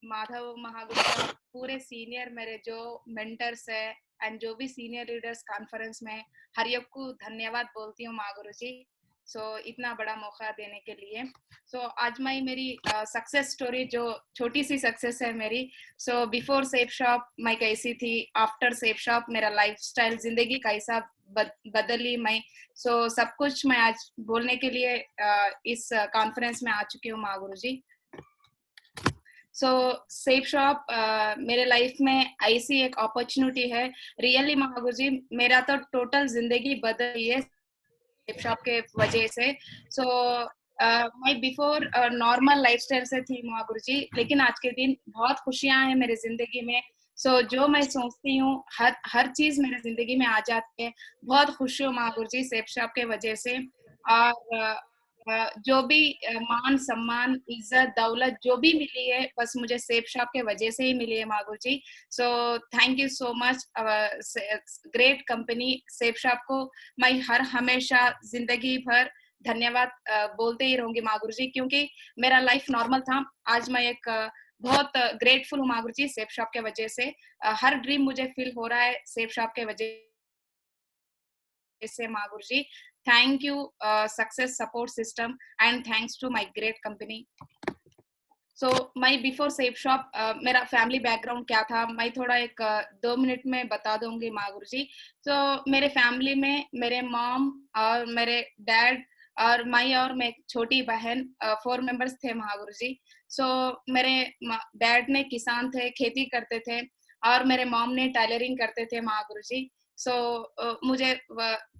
माधव महागुरु का पूरे सीनियर मेरे जो मेंटर्स है एंड जो भी सीनियर लीडर्स कॉन्फ्रेंस में हर एक को धन्यवाद बोलती हूँ महागुरु जी। इतना बड़ा मौका देने के लिए। आज मैं मेरी सक्सेस स्टोरी जो छोटी सी सक्सेस है मेरी। बिफोर सेफ शॉप मैं कैसी थी, आफ्टर सेफ शॉप मेरा लाइफस्टाइल जिंदगी कैसा बदली मैं। सब कुछ मैं आज बोलने के लिए इस कॉन्फ्रेंस में आ चुकी हूँ महागुरु जी। सेफ शॉप मेरे लाइफ में ऐसी एक अपॉर्चुनिटी है। रियली महागुरु जी, मेरा तो टोटल जिंदगी बदल गई है सेफ शॉप के वजह से। मैं बिफोर नॉर्मल लाइफस्टाइल से थी महागुरु जी, लेकिन आज के दिन बहुत खुशियां हैं मेरे जिंदगी में। जो मैं सोचती हूँ हर हर चीज मेरे जिंदगी में आ जाती है। बहुत खुश हूँ महागुरु जी सेफ शॉप के वजह से। और जो भी मान सम्मान इज्जत दौलत जो भी मिली है बस मुझे सेफ शॉप के वजह से ही मिली है Mahaguru ji. Thank you so much great company Safe Shop को। मैं हर हमेशा जिंदगी भर धन्यवाद बोलते ही रहूंगी महागुरु जी, क्योंकि मेरा लाइफ नॉर्मल था। आज मैं एक बहुत ग्रेटफुल हूँ महागुरु जी सेफ शॉप के वजह से। हर ड्रीम मुझे फील हो रहा है सेफ शॉप के वजह से Mahaguru ji. Thank you success support system and thanks to my great company. मैं बिफोर सेफ शॉप मेरा फैमिली बैकग्राउंड क्या था मैं थोड़ा एक 2 मिनट में बता दूंगी महागुरु जी। मेरे फैमिली में मेरे मॉम और मेरे डैड और मैं और मैं छोटी बहन 4 मेंबर्स थे महागुरु जी। मेरे डैड ने किसान थे, खेती करते थे, और मेरे मॉम ने टेलरिंग करते थे महागुरु जी। मुझे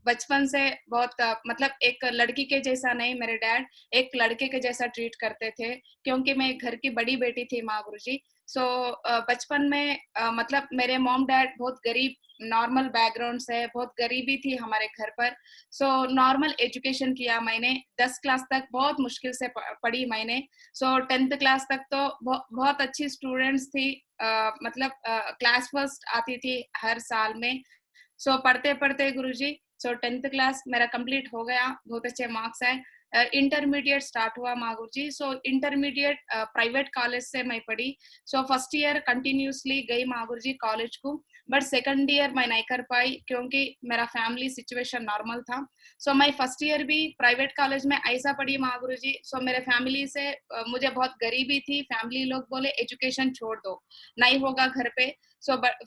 बचपन से बहुत मतलब एक लड़की के जैसा नहीं, मेरे डैड एक लड़के के जैसा ट्रीट करते थे, क्योंकि मैं घर की बड़ी बेटी थी महागुरु जी। बचपन में मतलब मेरे मॉम डैड बहुत गरीब नॉर्मल बैकग्राउंड से, बहुत गरीबी थी हमारे घर पर। नॉर्मल एजुकेशन किया मैंने, 10 क्लास तक बहुत मुश्किल से पढ़ी मैंने। 10th क्लास तक तो बहुत अच्छी स्टूडेंट्स थी, मतलब क्लास फर्स्ट आती थी हर साल में। पढ़ते पढ़ते गुरुजी 10th क्लास मेरा कंप्लीट हो गया, बहुत अच्छे मार्क्स आए। इंटरमीडिएट स्टार्ट हुआ महागुरु जी। इंटरमीडिएट प्राइवेट कॉलेज से मैं पढ़ी। फर्स्ट ईयर कंटिन्यूसली गई महागुरु जी कॉलेज को, बट सेकंड ईयर मैं नहीं कर पाई क्योंकि मेरा फैमिली सिचुएशन नॉर्मल था। मैं फर्स्ट ईयर भी प्राइवेट कॉलेज में ऐसा पढ़ी महागुरु जी। मेरे फैमिली से मुझे बहुत गरीबी थी, फैमिली लोग बोले एजुकेशन छोड़ दो, नहीं होगा घर पे।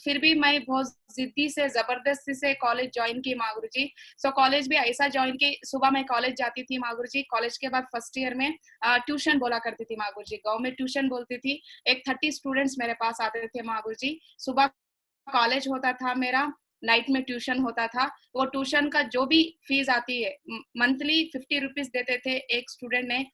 फिर भी मैं बहुत जिद्दी से जबरदस्ती से कॉलेज ज्वाइन की महागुरु जी। कॉलेज भी ऐसा ज्वाइन की, सुबह मैं कॉलेज जाती थी महागुरु जी, कॉलेज के बाद फर्स्ट ईयर में ट्यूशन बोला करती थी महागुरु जी, गांव में ट्यूशन बोलती थी। एक 30 स्टूडेंट्स मेरे पास आते थे महागुरु जी। सुबह कॉलेज होता था मेरा, नाइट में ट्यूशन होता था। वो ट्यूशन का जो भी फीस आती है मंथली 50 रुपीज देते थे एक स्टूडेंट ने।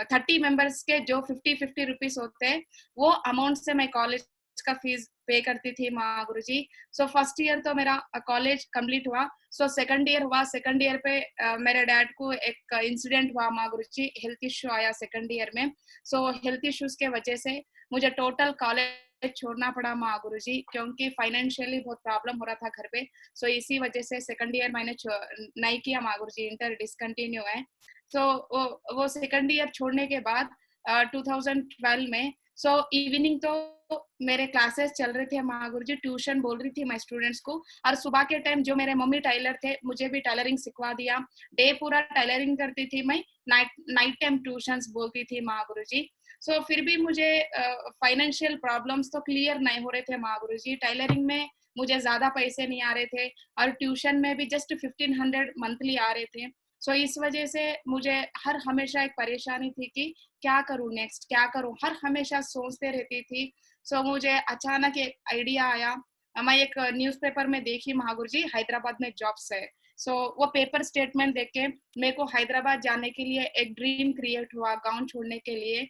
30 मेंबर्स के जो 50 होते हैं, वो अमाउंट से मैं कॉलेज का फीस पे करती थी महागुरु जी। फर्स्ट ईयर तो मेरा कॉलेज कंप्लीट हुआ। सेकंड ईयर हुआ, सेकंड ईयर पे मेरे डैड को एक इंसिडेंट हुआ महागुरु जी, हेल्थ इश्यू आया सेकंड ईयर में। हेल्थ इश्यूज के वजह से मुझे टोटल कॉलेज छोड़ना पड़ा महागुरु जी, क्योंकि फाइनेंशियली बहुत प्रॉब्लम हो रहा था घर पे। इसी वजह से सेकंड ईयर मैंने नहीं किया महागुरु जी, इंटर डिसकंटिन्यू है। वो सेकंड ईयर छोड़ने के बाद 2012 में इवनिंग तो मेरे क्लासेस चल रहे थे महागुरु जी, ट्यूशन बोल रही थी मैं स्टूडेंट्स को, और सुबह के टाइम जो मेरे मम्मी टेलर थे मुझे भी टेलरिंग सिखवा दिया। डे पूरा टेलरिंग करती थी मैं, नाइट टाइम ट्यूशंस बोलती थी महागुरु जी। फिर भी मुझे फाइनेंशियल प्रॉब्लम्स तो क्लियर नहीं हो रहे थे महागुरु जी। टेलरिंग में मुझे ज्यादा पैसे नहीं आ रहे थे, और ट्यूशन में भी जस्ट 1500 मंथली आ रहे थे। इस वजह से मुझे हर हमेशा एक परेशानी थी कि क्या करूं नेक्स्ट, क्या करूं, हर हमेशा सोचते रहती थी। मुझे अचानक एक आइडिया आया। मैं एक न्यूज़पेपर में देखी महागुरु जी, हैदराबाद में जॉब्स है। वो पेपर स्टेटमेंट देख के मेरे को हैदराबाद जाने के लिए एक ड्रीम क्रिएट हुआ गांव छोड़ने के लिए।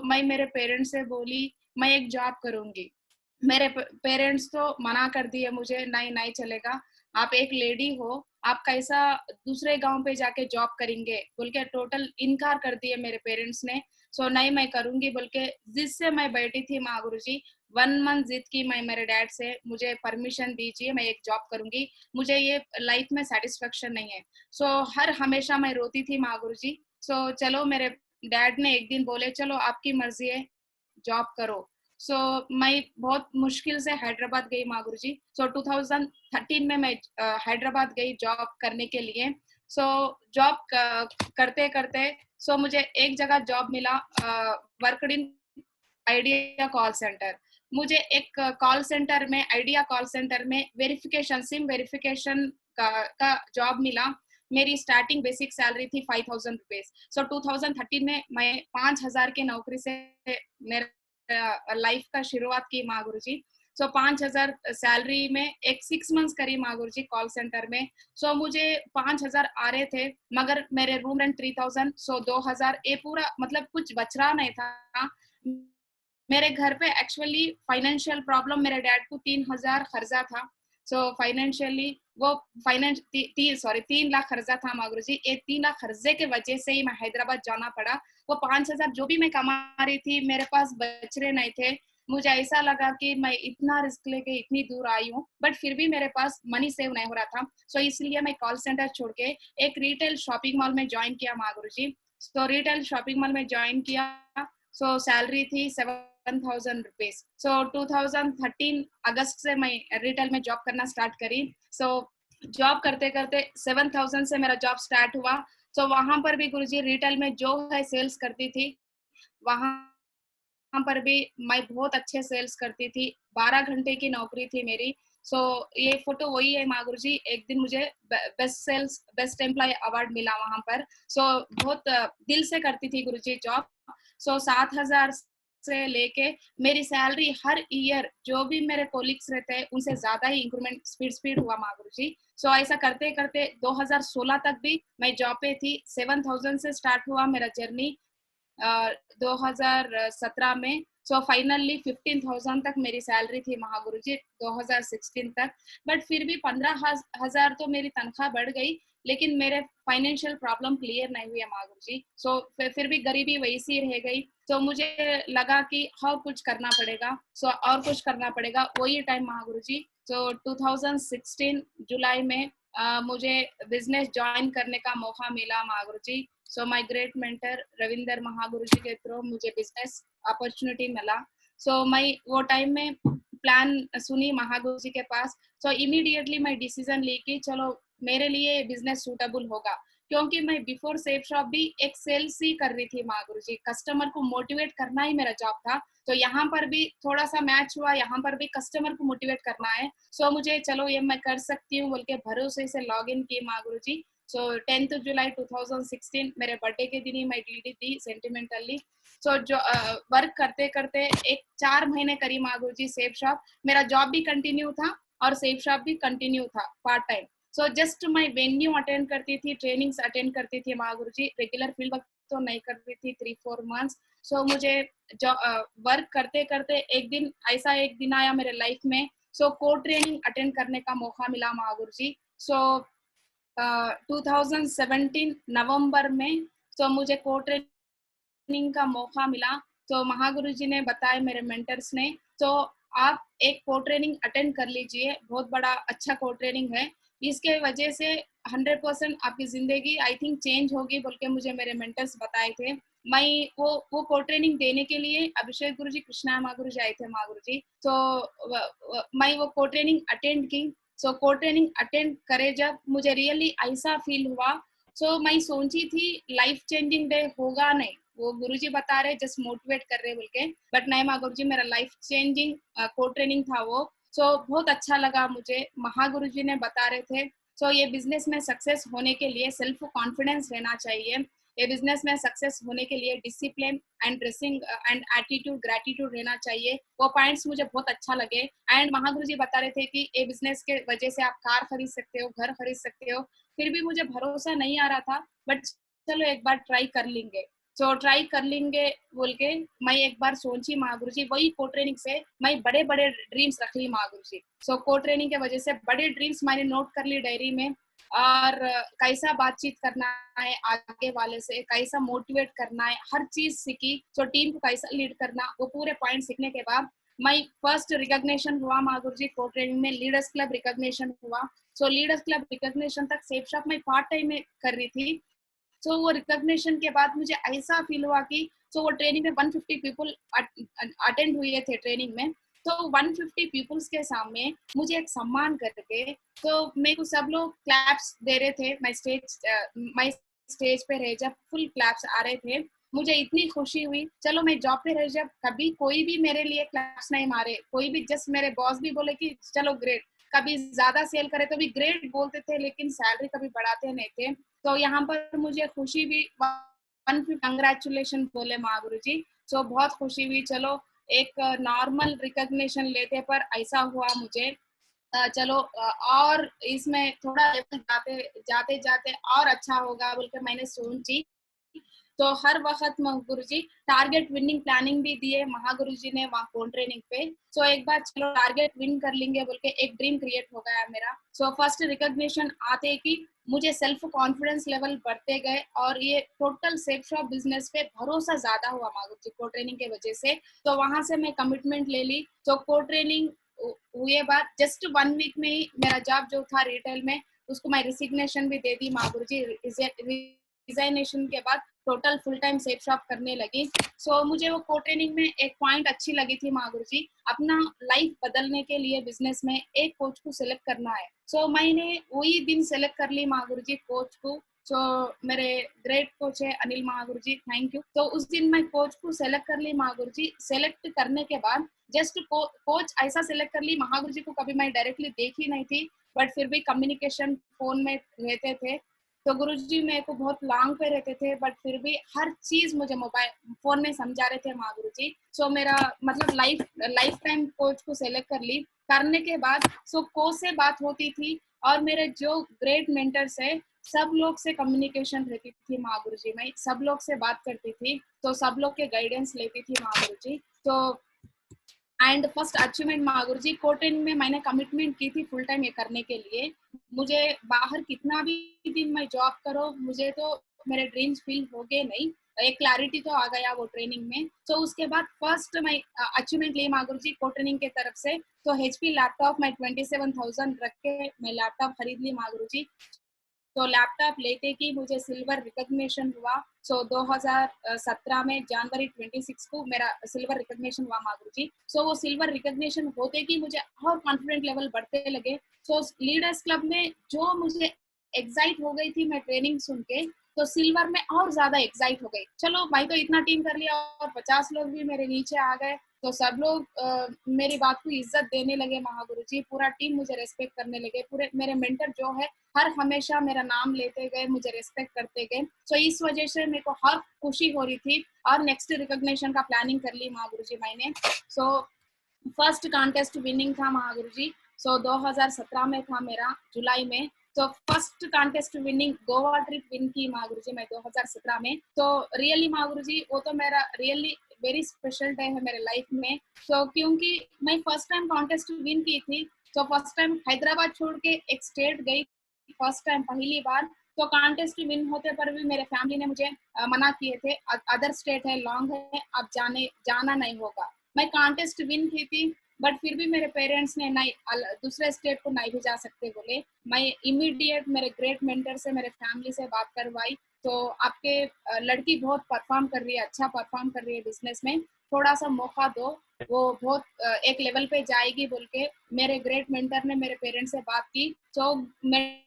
मैं मेरे पेरेंट्स से बोली मैं एक जॉब करूंगी। मेरे पेरेंट्स तो मना कर दिए मुझे, नहीं नहीं चलेगा, आप एक लेडी हो, आप कैसा दूसरे गांव पे जाके जॉब करेंगे बोल के टोटल इनकार कर दिए मेरे पेरेंट्स ने। नहीं मैं करूंगी बोल के जिससे मैं बैठी थी महागुरु जी, 1 मंथ जिद की मैं मेरे डैड से, मुझे परमिशन दीजिए मैं एक जॉब करूंगी, मुझे ये लाइफ में सेटिस्फेक्शन नहीं है। हर हमेशा मैं रोती थी महागुरु जी। चलो मेरे डैड ने एक दिन बोले चलो आपकी मर्जी है, जॉब करो। सो मैं बहुत मुश्किल से हैदराबाद गई माँ गुरुजी। सो 2013 में मैं हैदराबाद गई जॉब करने के लिए। सो जॉब करते करते मुझे एक जगह जॉब मिला, worked in idea call centre. मुझे एक कॉल सेंटर में, आइडिया कॉल सेंटर में वेरिफिकेशन, सिम वेरिफिकेशन का जॉब मिला। मेरी स्टार्टिंग बेसिक सैलरी थी 5000 रुपीज। सो 2013 में मैं 5000 की नौकरी से मेरे लाइफ का शुरुआत की माँ गुरुजी। सो 5000 सैलरी में एक 6 मंथ्स करी माँ गुरुजी कॉल सेंटर में। सो मुझे 5000 आ रहे थे, मगर मेरे रूम रेंट 3000, सो 2000, ये पूरा मतलब कुछ बच रहा नहीं था। मेरे घर पे एक्चुअली फाइनेंशियल प्रॉब्लम, मेरे डैड को 3000 खर्चा था। सो फाइनेंशियली वो फाइनेंस 3 लाख खर्चा था माँ गुरुजी। ये 3 लाख खर्चे के वजह से ही मैं हैदराबाद जाना पड़ा। वो 5000 जो भी मैं कमा रही थी मेरे पास बच रहे नहीं थे। मुझे ऐसा लगा कि मैं इतना रिस्क लेके इतनी दूर आई हूँ, बट फिर भी मेरे पास मनी सेव नहीं हो रहा था। सो इसलिए मैं कॉल सेंटर छोड़ के एक रिटेल शॉपिंग मॉल में ज्वाइन किया माँ गुरुजी। सो रिटेल शॉपिंग मॉल में ज्वाइन किया। सो सैलरी थी 7000 रुपीज। सो 2013 अगस्त से मैं रिटेल में जॉब करना स्टार्ट करी। सो जॉब करते करते 7000 से मेरा जॉब स्टार्ट हुआ। सो वहां पर भी गुरुजी रिटेल में जो है सेल्स करती थी, वहां पर भी मैं बहुत अच्छे सेल्स करती थी। 12 घंटे की नौकरी थी मेरी। सो ये फोटो वही है माँ गुरुजी। एक दिन मुझे बेस्ट एम्प्लॉय अवार्ड मिला वहां पर। सो बहुत दिल से करती थी गुरुजी जॉब। सो 7000 से लेके मेरी सैलरी हर ईयर जो भी मेरे कोलिग्स रहते हैं उनसे ज्यादा ही इंक्रीमेंट स्पीड हुआ माँ गुरुजी। सो ऐसा करते करते 2016 तक भी मैं जॉब पे थी। 7000 से स्टार्ट हुआ मेरा जर्नी 2017 में। सो फाइनली 15,000 तक मेरी सैलरी थी महागुरु जी 2016 तक। बट फिर भी 15,000 तो मेरी तनख्वाह बढ़ गई, लेकिन मेरे फाइनेंशियल प्रॉब्लम क्लियर नहीं हुई महागुरु जी। सो फिर भी गरीबी वैसी रह गई। तो मुझे लगा कि हाँ कुछ करना पड़ेगा। सो और कुछ करना पड़ेगा, वही टाइम महागुरु जी। सो 2016 जुलाई में मुझे बिजनेस ज्वाइन करने का मौका मिला Mahaguru ji. So my great mentor Ravinder Mahaguru ji के थ्रू मुझे बिजनेस अपॉर्चुनिटी मिला। सो मैं वो टाइम में प्लान सुनी महागुरु जी के पास। सो इमीडिएटली मैं डिसीजन ली कि चलो मेरे लिए बिजनेस सूटेबल होगा, क्योंकि मैं बिफोर सेफ शॉप भी एक सेल्स ही कर रही थी महागुरु जी। कस्टमर को मोटिवेट करना ही मेरा जॉब था। तो यहाँ पर भी थोड़ा सा मैच हुआ, यहाँ पर भी कस्टमर को मोटिवेट करना है। सो मुझे चलो ये मैं कर सकती हूँ बोल के भरोसे से लॉग इन की महागुरु जी। सो 10th जुलाई 2016 मेरे बर्थडे के दिन ही मैं डीडी दी सेंटिमेंटली। सो जो वर्क करते करते एक 4 महीने करी मागुरु जी सेफ शॉप। मेरा जॉब भी कंटिन्यू था और सेफ शॉप भी कंटिन्यू था पार्ट टाइम। सो जस्ट मैं वेन्यू अटेंड करती थी, ट्रेनिंग्स अटेंड करती थी मागुरु जी। रेगुलर फील्ड वर्क तो नहीं करती थी 3-4 मंथ्स। सो मुझे वर्क करते करते एक दिन आया मेरे लाइफ में। सो को ट्रेनिंग अटेंड करने का मौका मिला मागुरु जी। सो 2017 नवंबर में तो मुझे को ट्रेनिंग का मौका मिला। तो महागुरु जी ने बताया मेरे मेंटर्स ने, तो आप एक को ट्रेनिंग अटेंड कर लीजिए, बहुत बड़ा अच्छा को ट्रेनिंग है। इसके वजह से 100% आपकी जिंदगी आई थिंक चेंज होगी बोल के मुझे मेरे मेंटर्स बताए थे। मैं वो को ट्रेनिंग देने के लिए अभिषेक गुरु जी, कृष्णा महागुरु जी आए थे महागुरु जी। तो मैं वो को ट्रेनिंग अटेंड की। सो को ट्रेनिंग अटेंड करे जब मुझे रियली ऐसा फील हुआ। सो मैं सोची थी लाइफ चेंजिंग डे होगा नहीं, वो गुरुजी बता रहे जस्ट मोटिवेट कर रहे बोल के, बट नहीं माँ गुरुजी मेरा लाइफ चेंजिंग को ट्रेनिंग था वो। सो बहुत अच्छा लगा मुझे, महागुरु जी ने बता रहे थे। सो ये बिजनेस में सक्सेस होने के लिए सेल्फ कॉन्फिडेंस रहना चाहिए। ये बिजनेस में सक्सेस होने के लिए discipline and dressing and attitude, gratitude रहना चाहिए। वो पॉइंट्स मुझे बहुत अच्छा लगे। एंड महागुरु जी बता रहे थे कि ये बिजनेस के वजह से आप कार खरीद सकते हो, घर खरीद सकते हो। फिर भी मुझे भरोसा नहीं आ रहा था, बट चलो एक बार ट्राई कर लेंगे। सो ट्राई कर लेंगे बोल के मैं एक बार सोची महागुरु जी, वही को ट्रेनिंग से मैं बड़े बड़े ड्रीम्स रख ली महागुरु जी। सो को ट्रेनिंग के वजह से बड़े ड्रीम्स मैंने नोट कर ली डायरी में। और कैसा बातचीत करना है आगे वाले से, कैसा मोटिवेट करना है, हर चीज सीखी। सो टीम को कैसा लीड करना, वो पूरे पॉइंट सीखने के बाद मैं फर्स्ट रिकॉग्निशन हुआ महागुरु जी को ट्रेनिंग में, लीडर्स क्लब रिकॉग्निशन हुआ। सो लीडर्स क्लब रिकॉग्निशन तक सेफ शॉप में पार्ट टाइम में कर रही थी। सो वो रिकॉग्निशन के बाद मुझे ऐसा फील हुआ कि वो ट्रेनिंग में 150 पीपल अटेंड हुए थे ट्रेनिंग में। तो 150 पीपल्स के सामने मुझे एक सम्मान करके, तो मेरे को सब लोग क्लैप्स दे रहे थे। मैं स्टेज पे रह जब फुल क्लैप्स आ रहे थे, मुझे इतनी खुशी हुई। चलो मैं जॉब पे रह जब कभी कोई भी मेरे लिए क्लैप्स नहीं मारे, कोई भी, जस्ट मेरे बॉस भी बोले कि चलो ग्रेट, कभी ज्यादा सेल करे तो भी ग्रेट बोलते थे, लेकिन सैलरी कभी बढ़ाते नहीं थे। तो यहाँ पर मुझे खुशी भी, कंग्रेचुलेशन बोले महागुरु जी। सो बहुत खुशी हुई। चलो एक नॉर्मल रिकॉग्निशन लेते पर ऐसा हुआ मुझे। चलो और इसमें थोड़ा लेवल जाते जाते जाते और अच्छा होगा बोल के मैंने सोची। तो हर वक्त गुरु जी टारगेट विनिंग प्लानिंग भी दिए महागुरु जी ने वहाँ फोन ट्रेनिंग पे। सो एक बार चलो टारगेट विन कर लेंगे बोल के एक ड्रीम क्रिएट हो गया मेरा। सो फर्स्ट रिकॉग्निशन आते कि मुझे सेल्फ कॉन्फिडेंस लेवल बढ़ते गए, और ये टोटल सेफ शॉप बिजनेस पे भरोसा ज्यादा हुआ महागुरु जी को ट्रेनिंग के वजह से। तो वहां से मैं कमिटमेंट ले ली। तो को ट्रेनिंग हुए बाद जस्ट 1 वीक में ही मेरा जॉब जो था रिटेल में, उसको मैं रिसिग्नेशन भी दे दी महागुरु जी। रिजाइनेशन के बाद total full time safe shop करने लगी। सो मुझे वो को ट्रेनिंग में एक पॉइंट अच्छी लगी थी महागुरु जी, अपना लाइफ बदलने के लिए बिजनेस में एक कोच को सिलेक्ट करना है। सो मैंने वही दिन सेलेक्ट कर ली महागुरु जी कोच को। सो मेरे ग्रेट कोच है अनिल महागुरु जी, थैंक यू। तो उस दिन मैं कोच को सेलेक्ट कर ली महागुरु जी। सेलेक्ट करने के बाद जस्ट कोच ऐसा सेलेक्ट कर ली, महागुरु जी को कभी मैं डायरेक्टली देखी नहीं थी, बट फिर भी कम्युनिकेशन फोन में रहते थे। तो गुरुजी मेरे को बहुत लॉन्ग पे रहते थे, बट फिर भी हर चीज मुझे मोबाइल फोन में समझा रहे थे माँ गुरुजी। सो मेरा मतलब लाइफ टाइम कोच को सेलेक्ट कर ली। करने के बाद सो कोच से बात होती थी, और मेरे जो ग्रेट मेंटर्स है सब लोग से कम्युनिकेशन रहती थी माँ गुरुजी। मैं सब लोग से बात करती थी, तो सब लोग के गाइडेंस लेती थी माँ गुरुजी। तो एंड फर्स्ट अचीवमेंट महागुरु जी कोटेन में मैंने कमिटमेंट की थी फुल टाइम ये करने के लिए। मुझे बाहर कितना भी दिन मैं जॉब करो, मुझे तो मेरे ड्रीम्स फील हो गए नहीं, एक क्लैरिटी तो आ गया वो ट्रेनिंग में। तो उसके बाद फर्स्ट मैं अचीवमेंट ली महागुरु जी को ट्रेनिंग के तरफ से। तो HP लैपटॉप मैं 27,000 रख के मैं लैपटॉप खरीद ली महागुरु जी। तो लैपटॉप लेते कि मुझे सिल्वर रिकॉग्निशन हुआ। सो 2017 में जनवरी 26 को मेरा सिल्वर रिकॉग्निशन हुआ मागुरु जी। सो वो सिल्वर रिकॉग्निशन होते कि मुझे और कॉन्फिडेंट लेवल बढ़ते लगे। सो लीडर्स क्लब में जो मुझे एक्साइट हो गई थी मैं ट्रेनिंग सुन के, तो सिल्वर में और ज्यादा एक्साइट हो गई। चलो भाई तो इतना टीम कर लिया और 50 लोग भी मेरे नीचे आ गए, तो सब लोग मेरी बात को इज्जत देने लगे महागुरु जी। पूरा टीम मुझे रेस्पेक्ट करने लगे। पूरे मेरे मेंटर जो है हर हमेशा मेरा नाम लेते गए, मुझे रेस्पेक्ट करते गए। सो इस वजह से मेरे को हर खुशी हो रही थी। और नेक्स्ट रिकॉग्निशन का प्लानिंग कर ली महागुरु जी मैंने। सो फर्स्ट कॉन्टेस्ट विनिंग था महागुरु जी। सो 2017 में था मेरा जुलाई में। तो first contest winning Goa trip win की महागुरु जी मैं 2017 में। तो रियली महागुरु जी वो तो मेरा रियली वेरी स्पेशल डे है मेरे लाइफ में। तो क्योंकि मैं फर्स्ट टाइम कॉन्टेस्ट विन की थी। तो फर्स्ट टाइम हैदराबाद छोड़ के एक स्टेट गई, फर्स्ट टाइम पहली बार। तो कॉन्टेस्ट विन होते पर भी मेरे फैमिली ने मुझे मना किए थे, अदर स्टेट है, लॉन्ग है, अब जाना नहीं होगा। मैं कॉन्टेस्ट विन की थी, बट फिर भी मेरे पेरेंट्स ने नहीं, दूसरे स्टेट को नहीं भी जा सकते बोले। मैं इमीडिएट मेरे ग्रेट मेंटर से, मेरे फैमिली से बात करवाई। तो आपके लड़की बहुत परफॉर्म कर रही है, अच्छा परफॉर्म कर रही है बिजनेस में, थोड़ा सा मौका दो, वो बहुत एक लेवल पे जाएगी बोल के मेरे ग्रेट मेंटर ने मेरे पेरेंट्स से बात की। तो मैं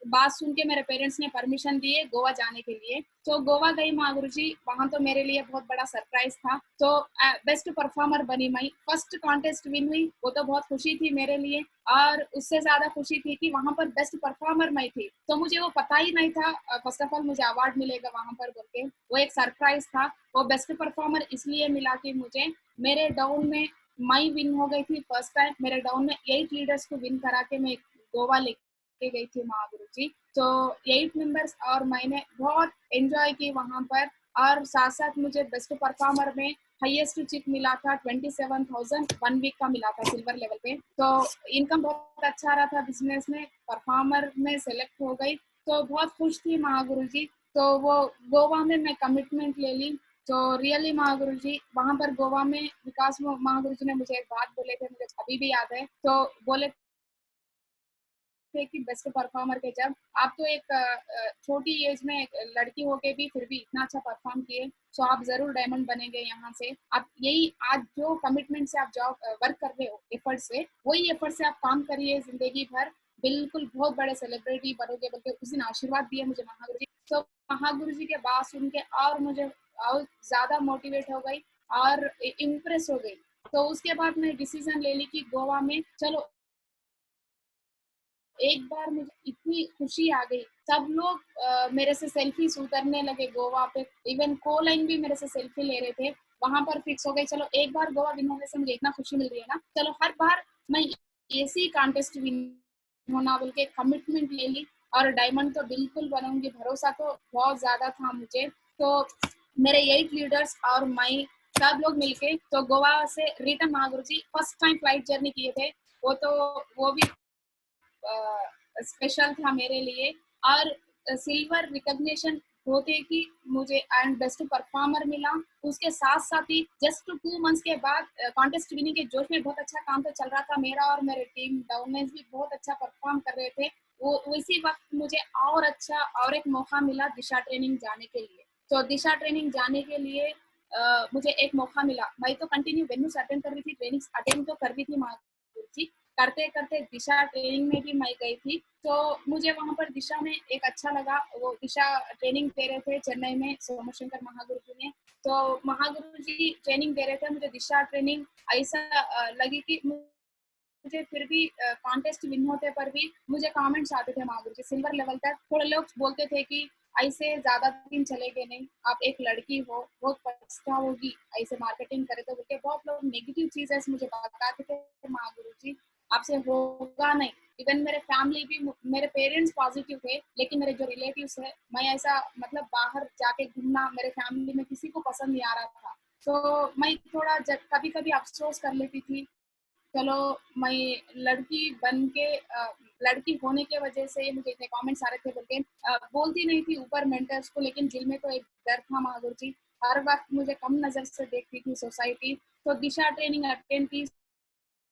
बात सुन के मेरे पेरेंट्स ने परमिशन दिए गोवा जाने के लिए। तो गोवा गई माँ गुरुजी। वहां तो मेरे लिए बहुत बड़ा सरप्राइज था। तो बेस्ट परफॉर्मर बनी मैं, फर्स्ट कॉन्टेस्ट विन हुई, वो तो बहुत खुशी थी मेरे लिए। और उससे ज्यादा खुशी थी कि वहां पर बेस्ट परफॉर्मर मैं थी। तो मुझे वो पता ही नहीं था फर्स्ट ऑफ ऑल मुझे अवार्ड मिलेगा वहां पर बोल के, वो एक सरप्राइज था। वो बेस्ट परफॉर्मर इसलिए मिला कि मुझे मेरे डाउन में मैं विन हो गई थी फर्स्ट टाइम। मेरे डाउन में 8 लीडर्स को विन करा के मैं गोवा के गई थी महागुरु जी। तो 8 मेंबर्स और मैंने बहुत एंजॉय की वहां पर। और साथ साथ मुझे बेस्ट परफॉर्मर में हाईएस्ट चिप मिला था 27,000 1 वीक का मिला था सिल्वर लेवल पे। तो इनकम बहुत अच्छा रहा था बिजनेस में, परफॉर्मर में सेलेक्ट हो गई। तो बहुत खुश थी महागुरु जी। तो वो गोवा में मैं कमिटमेंट ले ली। तो रियली महागुरु जी वहां पर गोवा में विकास महागुरु जी ने मुझे एक बात बोले थे, मुझे अभी भी याद है। तो बोले थे कि बेस्ट परफॉर्मर के जब आप तो एक छोटी एज में एक लड़की होके भी फिर भी इतना अच्छा परफॉर्म किए, तो आप जरूर डायमंड बनेंगे यहाँ से। आप यही आज जो कमिटमेंट से आप जॉब वर्क कर रहे हो, एफर्ट से, वही एफर्ट से आप काम करिए जिंदगी भर, बिल्कुल बहुत बड़े सेलिब्रिटी बनोगे। बल्कि उस दिन आशीर्वाद दिए मुझे महागुरु जी, तो महागुरु जी के बात सुन के और मुझे और ज्यादा मोटिवेट हो गई और इम्प्रेस हो गई। तो उसके बाद मैं डिसीजन ले ली कि गोवा में चलो। एक बार मुझे इतनी खुशी आ गई, सब लोग मेरे से सेल्फीज उतरने लगे गोवा पे, इवन को लाइन भी मेरे से सेल्फी ले रहे थे। वहां पर फिक्स हो गई, चलो एक बार गोवा विन होने से मुझे इतना खुशी मिल रही है ना, चलो हर बार मैं ऐसी कॉन्टेस्ट विन होना बोल के कमिटमेंट ले ली। और डायमंड तो बिल्कुल बनूंगी, भरोसा तो बहुत ज्यादा था मुझे। तो मेरे 8 लीडर्स और मैं सब लोग मिलके तो गोवा से रिटर्न महागुरु जी फर्स्ट टाइम फ्लाइट जर्नी किए थे। वो तो वो भी स्पेशल था मेरे लिए। और सिल्वर रिकॉग्निशन होते कि मुझे एंड बेस्ट परफॉर्मर मिला। उसके साथ साथ ही जस्ट 2 मंथ्स के बाद कॉन्टेस्ट विनिंग के जोश में बहुत अच्छा काम तो चल रहा था मेरा, और मेरे टीम डाउनलाइंस भी बहुत अच्छा परफॉर्म कर रहे थे। वो उसी वक्त मुझे और अच्छा और एक मौका मिला दिशा ट्रेनिंग जाने के लिए। तो दिशा ट्रेनिंग जाने के लिए मुझे एक मौका मिला। मैं तो कंटिन्यू वेन्यूज अटेंड कर रही थी, ट्रेनिंग्स अटेंड तो कर रही थी जी, करते करते दिशा ट्रेनिंग में भी मैं गई थी। तो मुझे वहां पर दिशा में एक अच्छा लगा, वो दिशा ट्रेनिंग दे रहे थे चेन्नई में सोमू शंकर महागुरु जी ने। तो महागुरु जी ट्रेनिंग दे रहे थे, मुझे दिशा ट्रेनिंग ऐसा लगी कि मुझे फिर भी कॉन्टेस्ट विन होते पर भी मुझे कमेंट्स आते थे महागुरु जी सिल्वर लेवल तक। थोड़े लोग बोलते थे कि ऐसे ज्यादा दिन चलेगे नहीं, आप एक लड़की हो, बहुत पछताओगी ऐसे मार्केटिंग करे तो, बोल के बहुत लोग नेगेटिव चीजें मुझे बताते थे महागुरु जी आपसे होगा नहीं। इवन मेरे फैमिली भी, मेरे पेरेंट्स पॉजिटिव थे, लेकिन मेरे जो रिलेटिव्स है, मैं ऐसा मतलब बाहर जाके घूमना मेरे फैमिली में किसी को पसंद नहीं आ रहा था। तो मैं थोड़ा कभी कभी अफसोस कर लेती थी, चलो मैं लड़की बन के लड़की होने के वजह से मुझे इतने कमेंट्स आ रहे थे बोल के बोलती नहीं थी ऊपर मेंटर्स को, लेकिन दिल में तो एक डर था महागुरु जी। हर वक्त मुझे कम नजर से देखती थी सोसाइटी। तो दिशा ट्रेनिंग अटेंड की,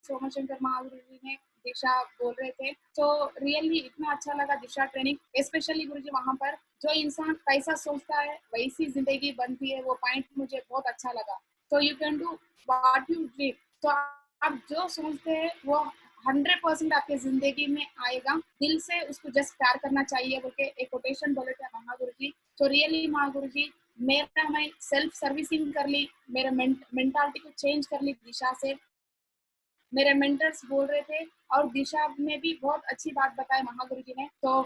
सोमू शंकर महागुरु जी ने दिशा बोल रहे थे, तो रियली इतना अच्छा लगा दिशा ट्रेनिंग। स्पेशली गुरु जी वहां पर जो इंसान कैसा सोचता है वैसी जिंदगी बनती है, वो पॉइंट मुझे बहुत अच्छा लगा। तो you can do what you dream. तो आप जो सोचते हैं वो 100% आपके जिंदगी में आएगा। दिल से उसको जस्ट प्यार करना चाहिए बोल के एक कोटेशन बोले थे महागुरु जी। तो रियली महागुरु जी, मेरा मैं सेल्फ सर्विसिंग कर ली, मेरे मेंटालिटी को चेंज कर ली दिशा से। मेरे मेंटर्स बोल रहे थे और दिशा में भी बहुत अच्छी बात बताई महागुरु जी ने। तो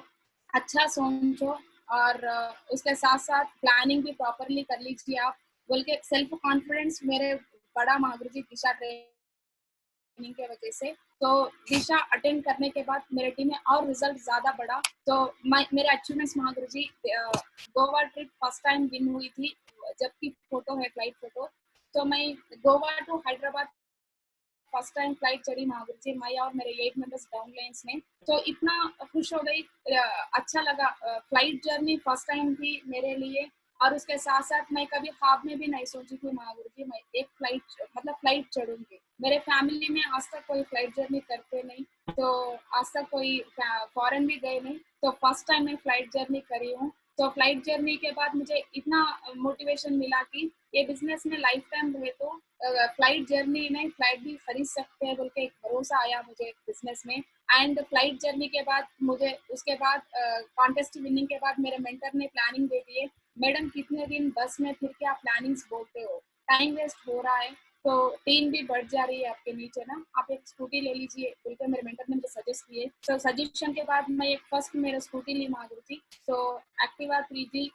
अच्छा सोचो और उसके साथ साथ प्लानिंग भी प्रॉपरली कर लीजिए आप बोल के सेल्फ कॉन्फिडेंस मेरे बड़ा महागुरु जी दिशा ट्रेनिंग के वजह से। तो दिशा अटेंड करने के बाद मेरे टीम में और रिजल्ट ज्यादा बढ़ा। तो मेरे achievements Mahaguru ji, Goa trip first time win हुई थी, जबकि फोटो है फ्लाइट फोटो। तो मैं Goa to Hyderabad first time flight चढ़ी महावीर जी, मैं और मेरे 8 मेंबर्स डाउन लाइन्स में। तो इतना खुश हो गई, अच्छा लगा। फ्लाइट जर्नी फर्स्ट टाइम थी मेरे लिए। और उसके साथ साथ मैं कभी ख्वाब में भी नहीं सोची थी महावीर जी मैं एक फ्लाइट मतलब फ्लाइट चढ़ूंगी। मेरे फैमिली में आज तक कोई फ्लाइट जर्नी करते नहीं, तो आज तक कोई फॉरेन भी गए नहीं, तो फर्स्ट टाइम मैं फ्लाइट जर्नी करी हूँ। तो फ्लाइट जर्नी के बाद मुझे इतना मोटिवेशन मिला कि ये बिजनेस में लाइफ टाइम रहे तो फ्लाइट जर्नी में फ्लाइट भी खरीद सकते हैं बोल के एक भरोसा आया मुझे बिजनेस में। एंड फ्लाइट जर्नी के बाद मुझे उसके बाद कॉन्टेस्ट विनिंग के बाद मेरे मेंटर ने प्लानिंग दे दी है, मैडम कितने दिन बस में फिर के आप प्लानिंग्स बोलते हो, टाइम वेस्ट हो रहा है, तो टीम भी बढ़ जा रही है आपके नीचे ना, आप एक स्कूटी ले लीजिए बोलकर मेरे मेंटर ने मुझे सजेस्ट किए। तो सजेशन के बाद मैं एक फर्स्ट मेरा स्कूटी ली महागुरु जी। तो एक्टिवा 3G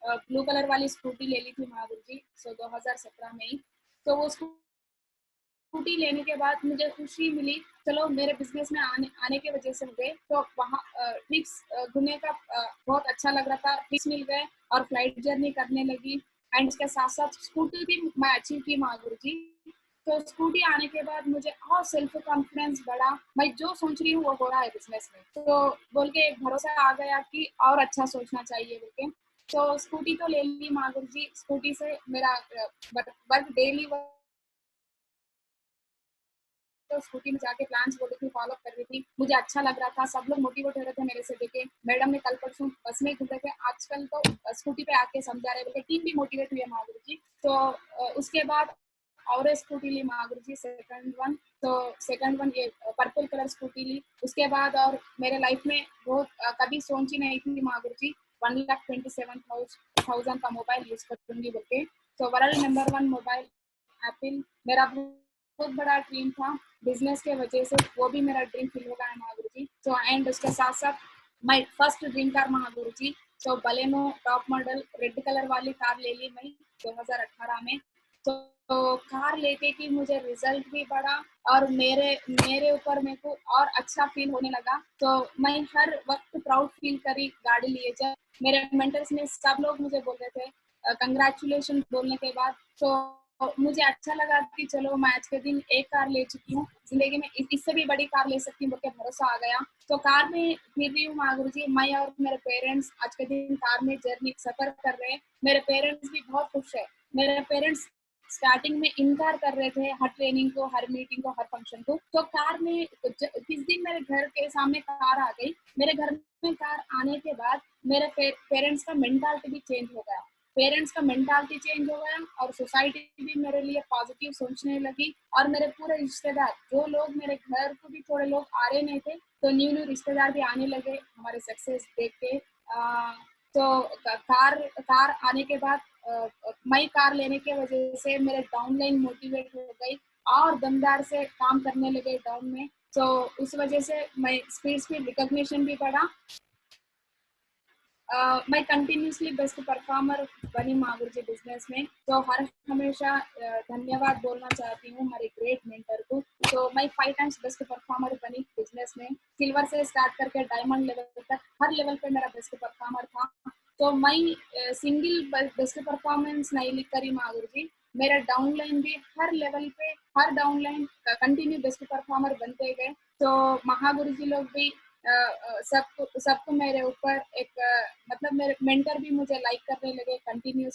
ब्लू कलर वाली स्कूटी ले ली थी महावीर जी, 2017 में ही। तो वो स्कूटी लेने के बाद मुझे खुशी मिली, चलो मेरे बिजनेस में आने की वजह से मुझे तो वहाँ ट्रिप्स घूमने का बहुत अच्छा लग रहा था, ट्रिप्स मिल गए और फ्लाइट जर्नी करने लगी। एंड उसके साथ साथ स्कूटी भी मैं अचीव की महागुरु जी। तो स्कूटी आने के बाद मुझे और सेल्फ कॉन्फिडेंस बढ़ा, मैं जो सोच रही हूँ वो हो रहा है बिजनेस में, तो बोल के एक भरोसा आ गया कि और अच्छा सोचना चाहिए बोल के। तो स्कूटी तो ले ली महागुरु जी, स्कूटी से मेरा वर्क डेली तो स्कूटी में जाके प्लान्स बोल रही थी, फॉलो कर रही थी, मुझे अच्छा लग रहा था, सब लोग मोटिवेट हो रहे थे मेरे से देखे। मैडम ने कल परसों बस में घूम रहे थे, आजकल तो स्कूटी पे आके समझा रहे बोले, टीम भी मोटिवेट हुई है महागुरु जी। तो उसके बाद और स्कूटी ली महागुरु जी, सेकंड वन। तो सेकंड वन ये पर्पल कलर स्कूटी ली। उसके बाद और मेरे लाइफ में बहुत कभी सोची नहीं थी महागुरु जी 1,27,000 का मोबाइल यूज करूंगी बोल के। तो वर्ल्ड नंबर 1 मोबाइल एप्पल मेरा बहुत बड़ा ड्रीम था। बिजनेस के वजह से वो भी मेरा ड्रीम फिल हो गया है महागुरु जी। तो एंड उसके साथ साथ my first dream car Mahaguru जी, तो Baleno top model red colour वाली कार ले ली मैं 2018 में। तो कार लेके कि मुझे रिजल्ट भी बढ़ा और मेरे मेरे ऊपर मेरे को और अच्छा फील होने लगा। तो मैं हर वक्त प्राउड फील करी गाड़ी लिए। जब मेरे मेंटर्स ने सब लोग मुझे बोल रहे थे कंग्रेचुलेशन बोलने के बाद, तो मुझे अच्छा लगा कि चलो मैं आज के दिन एक कार ले चुकी हूँ, जिंदगी में इससे भी बड़ी कार ले सकती हूँ बोल के भरोसा आ गया। तो कार में फिर रही हूँ महागुरु जी, मैं और मेरे पेरेंट्स आज के दिन कार में जर्नी सफर कर रहे हैं। मेरे पेरेंट्स भी बहुत खुश है। मेरे पेरेंट्स स्टार्टिंग में इनकार कर रहे थे हर ट्रेनिंग को, हर मीटिंग को, हर फंक्शन को। तो कार में किस दिन मेरे घर के सामने कार आ गई, मेरे घर में कार आने के बाद मेरे पेरेंट्स का मेंटालिटी भी चेंज हो गया। पेरेंट्स का मेंटालिटी चेंज हो गया और सोसाइटी भी मेरे लिए पॉजिटिव सोचने लगी। और मेरे पूरे रिश्तेदार, जो लोग मेरे घर को भी थोड़े लोग आ रहे नहीं थे, तो न्यू न्यू रिश्तेदार भी आने लगे हमारे सक्सेस देख के। तो कार कार आने के बाद मैं कार लेने के वजह से मेरे डाउनलाइन मोटिवेट हो गई और दमदार से काम करने लगे डाउन में। तो उस वजह से मैं स्पीड स्पीड रिकॉग्निशन भी बढ़ा। मैं कंटिन्यूसली बेस्ट परफॉर्मर बनी महावीर जी बिजनेस में। तो हर हमेशा धन्यवाद बोलना चाहती हूँ हमारे ग्रेट मेंटर को। तो मैं 5 टाइम्स बेस्ट परफॉर्मर बनी बिजनेस में, सिल्वर से स्टार्ट करके डायमंड लेवल तक हर लेवल पे मेरा बेस्ट परफॉर्मर था। तो मैं सिंगल बेस्ट परफॉर्मेंस नहीं लिख करी महावीर जी, मेरा डाउनलाइन भी हर लेवल पे, हर डाउनलाइन कंटिन्यू बेस्ट परफॉर्मर बनते गए। तो महागुरु जी लोग भी सबको सबको मेरे ऊपर एक मतलब मेरे मेंटर भी मुझे लाइक करने लगे कंटिन्यूसली।